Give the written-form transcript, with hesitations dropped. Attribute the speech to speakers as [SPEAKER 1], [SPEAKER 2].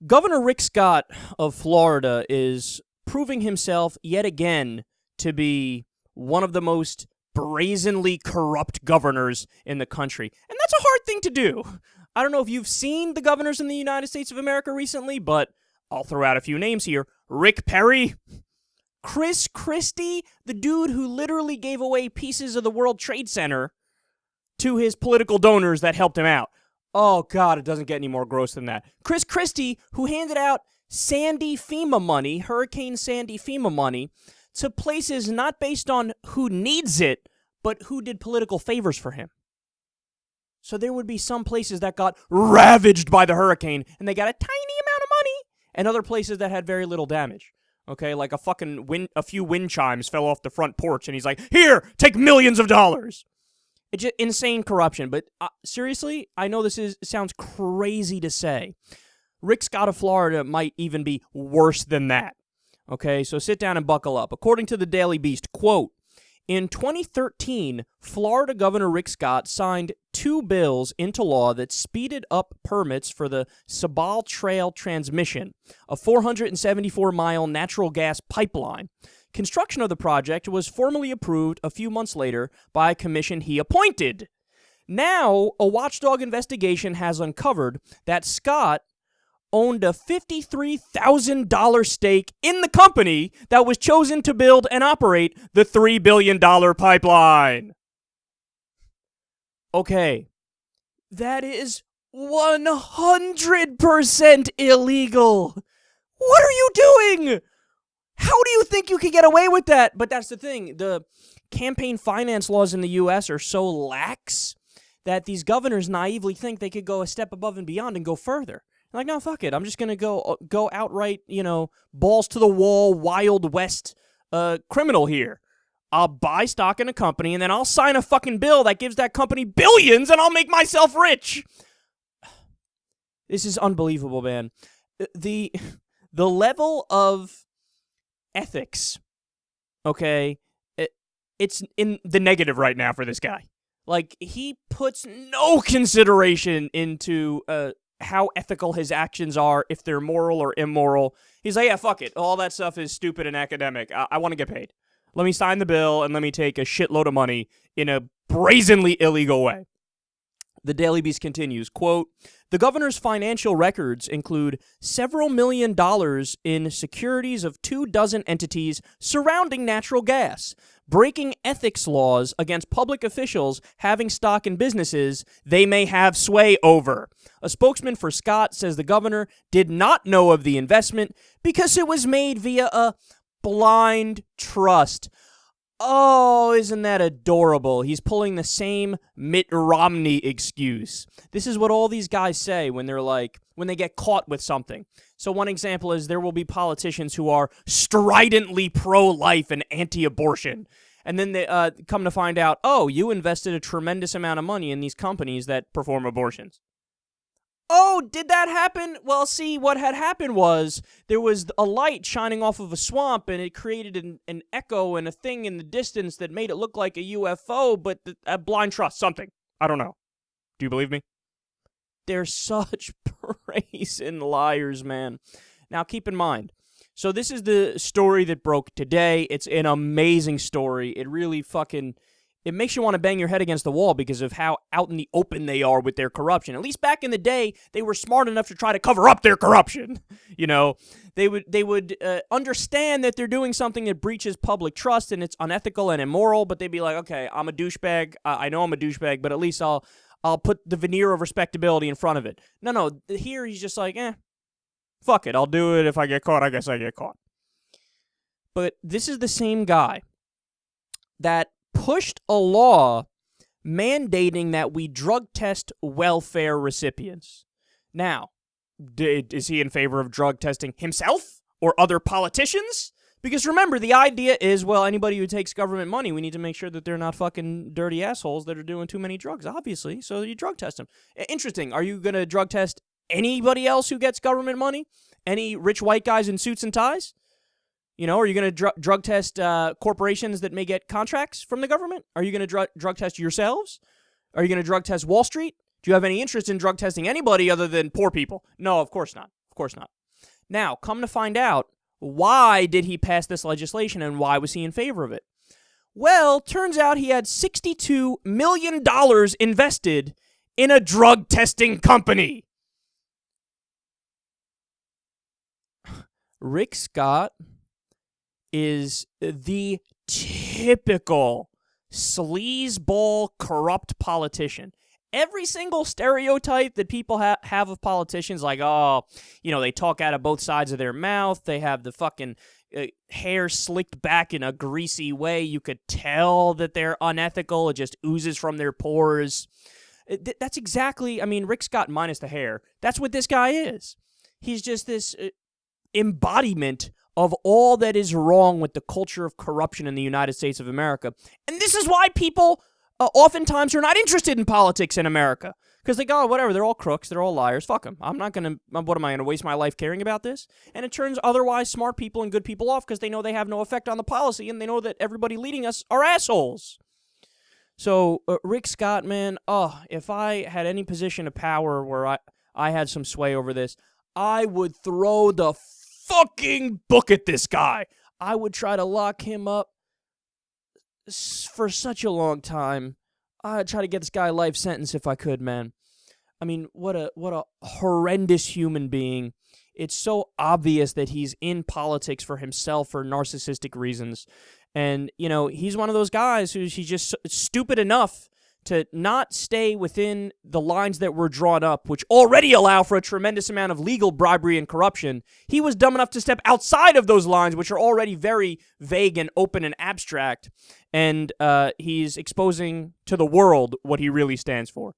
[SPEAKER 1] Governor Rick Scott of Florida is proving himself yet again to be one of the most brazenly corrupt governors in the country. And that's a hard thing to do. I don't know if you've seen the governors in the United States of America recently, but I'll throw out a few names here. Rick Perry, Chris Christie, the dude who literally gave away pieces of the World Trade Center to his political donors that helped him out. Oh, God, it doesn't get any more gross than that. Chris Christie, who handed out Sandy FEMA money, Hurricane Sandy FEMA money, to places not based on who needs it, but who did political favors for him. So there would be some places that got ravaged by the hurricane, and they got a tiny amount of money, and other places that had very little damage. Okay, like a few wind chimes fell off the front porch, and he's like, "Here, take millions of dollars." It's just insane corruption, but seriously, I know sounds crazy to say. Rick Scott of Florida might even be worse than that. Okay, so sit down and buckle up. According to the Daily Beast, quote, in 2013, Florida Governor Rick Scott signed 2 bills into law that speeded up permits for the Sabal Trail Transmission, a 474-mile natural gas pipeline. Construction of the project was formally approved a few months later by a commission he appointed. Now, a watchdog investigation has uncovered that Scott owned a $53,000 stake in the company that was chosen to build and operate the $3 billion pipeline. Okay, that is 100% illegal. What are you doing? How do you think you could get away with that? But that's the thing. The campaign finance laws in the U.S. are so lax that these governors naively think they could go a step above and beyond and go further. Like, no, fuck it. I'm just going to go outright, balls to the wall, Wild West criminal here. I'll buy stock in a company, and then I'll sign a fucking bill that gives that company billions, and I'll make myself rich. This is unbelievable, man. The level of ethics, okay, it's in the negative right now for this guy. Like, he puts no consideration into how ethical his actions are, if they're moral or immoral. He's like, yeah, fuck it. All that stuff is stupid and academic. I want to get paid. Let me sign the bill and let me take a shitload of money in a brazenly illegal way. The Daily Beast continues, quote, the governor's financial records include several $1 million in securities of 24 entities surrounding natural gas, breaking ethics laws against public officials having stock in businesses they may have sway over. A spokesman for Scott says the governor did not know of the investment because it was made via a blind trust. Oh, isn't that adorable? He's pulling the same Mitt Romney excuse. This is what all these guys say when they get caught with something. So one example is there will be politicians who are stridently pro-life and anti-abortion. And then they come to find out, oh, you invested a tremendous amount of money in these companies that perform abortions. Oh, did that happen? Well, see, what had happened was there was a light shining off of a swamp, and it created an echo and a thing in the distance that made it look like a UFO, but a blind trust, something. I don't know. Do you believe me? They're such brazen liars, man. Now, keep in mind, so this is the story that broke today. It's an amazing story. It really it makes you want to bang your head against the wall because of how out in the open they are with their corruption. At least back in the day, they were smart enough to try to cover up their corruption. They would understand that they're doing something that breaches public trust and it's unethical and immoral, but they'd be like, okay, I'm a douchebag. I know I'm a douchebag, but at least I'll put the veneer of respectability in front of it. No, here he's just like, fuck it. I'll do it. If I get caught, I guess I get caught. But this is the same guy that pushed a law mandating that we drug test welfare recipients. Now, is he in favor of drug testing himself or other politicians? Because remember, the idea is, well, anybody who takes government money, we need to make sure that they're not fucking dirty assholes that are doing too many drugs, obviously, so you drug test them. Interesting. Are you going to drug test anybody else who gets government money? Any rich white guys in suits and ties? Are you going to drug test corporations that may get contracts from the government? Are you going to drug test yourselves? Are you going to drug test Wall Street? Do you have any interest in drug testing anybody other than poor people? No, of course not. Of course not. Now, come to find out, why did he pass this legislation and why was he in favor of it? Well, turns out he had $62 million invested in a drug testing company. Rick Scott is the typical sleazeball, corrupt politician. Every single stereotype that people have of politicians, like, oh, they talk out of both sides of their mouth. They have the fucking hair slicked back in a greasy way. You could tell that they're unethical. It just oozes from their pores. That's exactly, Rick Scott minus the hair. That's what this guy is. He's just this embodiment of all that is wrong with the culture of corruption in the United States of America. And this is why people oftentimes are not interested in politics in America. Because they go, oh, whatever, they're all crooks, they're all liars, fuck them. What am I going to waste my life caring about this? And it turns otherwise smart people and good people off because they know they have no effect on the policy and they know that everybody leading us are assholes. So, Rick Scott, man, if I had any position of power where I had some sway over this, I would throw the fucking book at this guy. I would try to lock him up for such a long time. I'd try to get this guy a life sentence if I could, man. What a horrendous human being. It's so obvious that he's in politics for himself for narcissistic reasons. And, he's one of those guys he's just stupid enough to not stay within the lines that were drawn up, which already allow for a tremendous amount of legal bribery and corruption. He was dumb enough to step outside of those lines, which are already very vague and open and abstract, and he's exposing to the world what he really stands for.